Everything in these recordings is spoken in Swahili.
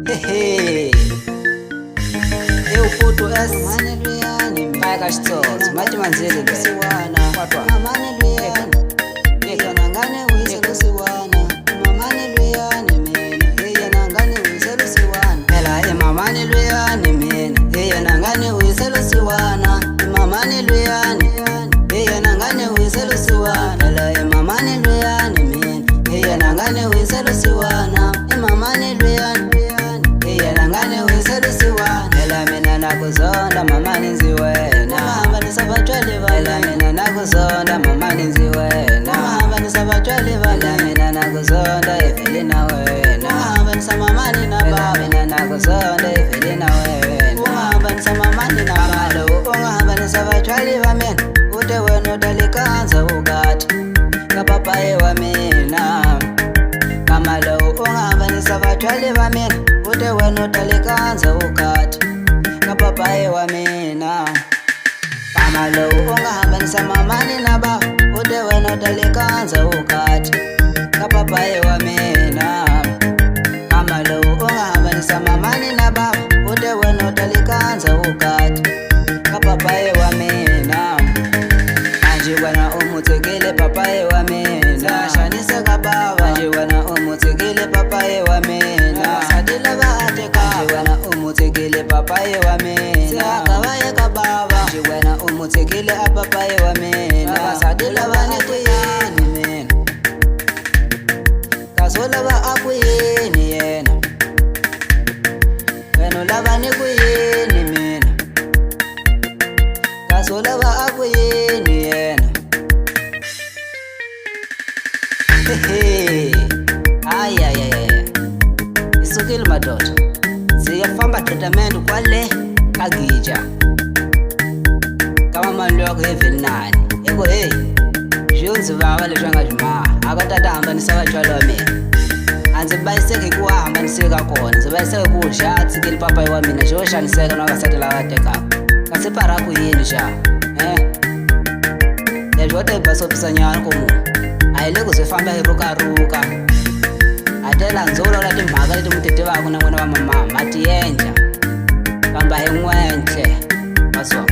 Hehe. Eu puto esse mane luyani pai kashitsotsi mati manzeli kusiwana kwatwa mane luyani eka nangane wiselo siwana mane luyani mina eya nangane wiselo siwana ela mane luyani mina eya nangane wiselo siwana mane luyani eya nangane wiselo siwana ela mane luyani mina eya nangane wiselo siwana mane luyani eya nangane wiselo siwana ela mina nakuzonda mama ninzi wena hamba nisabatwale vala mina nakuzonda mama ninzi wena hamba nisabatwale vala mina nakuzonda eveli na wena hamba nisamamani na baba mina nakuzonda eveli na wena hamba nisamamani na baba hamba nisabatwale vamena ute wena utalikanza ukati kapapaye wa mina kamalo hamba nisabatwale vamena ute wena utalikanza ukati kapapaye wa mina kamalo ungahambanisa mamani na baba ude wena utalikanza ukati kapapaye wa mina kamalo ungahambanisa mamani na baba ude wena utalikanza ukati kapapaye wa mina manje wena umutsekele papaye wa mina shanise kababa manje wena umutsekele papaye wa mina sadila baate manje wena umutsekele papaye wa mina akabaye kababa manje wena umutsekele apapaye wa mina sadila bane kuyini mina kasola ba akuyini yena wena labane kuyini mina kasola ba akuyini yena hehe ayayaya isukile madoda siyafamba treatment kwale kagija kama mali yakho evinani eko hey jonzi baba leshanga juma akatata hamba nisabatshwala mina anzi bayiseke kuhamba niseka kona zibayiseke kushatsi kile papa wa mina josha niseka nokasatela kateka kasepara kuyini sha lejote basopisa nyana komu ayile kuzifamba hirukaruka atela nzolo la timhaka leti mutete vako na n'wina va mama matiyenja kamba hi n'wentle maso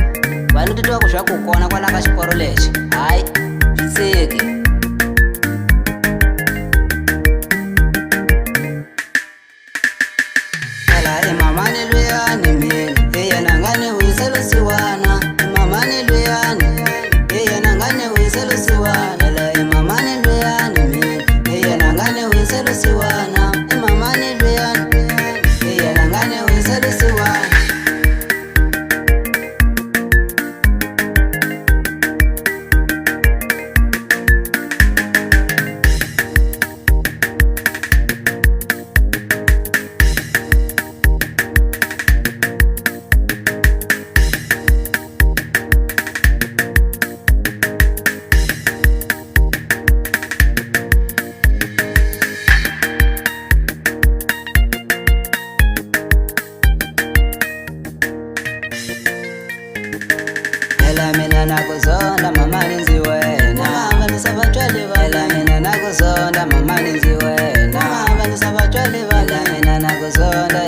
vanhu titwa ku swa ku kona kwala ka xiporo lexi hayi switsiki ela mamani luyani mina eya nangane wiselo siwana mamani luyani eya nangane wiselo siwana ela mamani luyani mina eya nangane wiselo siwana mamani luyani eya nangane wiselo siwana ela mina nakuzonda mama ninzi wena hamba nisabatwale vala mina nakuzonda mama ninzi wena hamba nisabatwale vala mina nakuzonda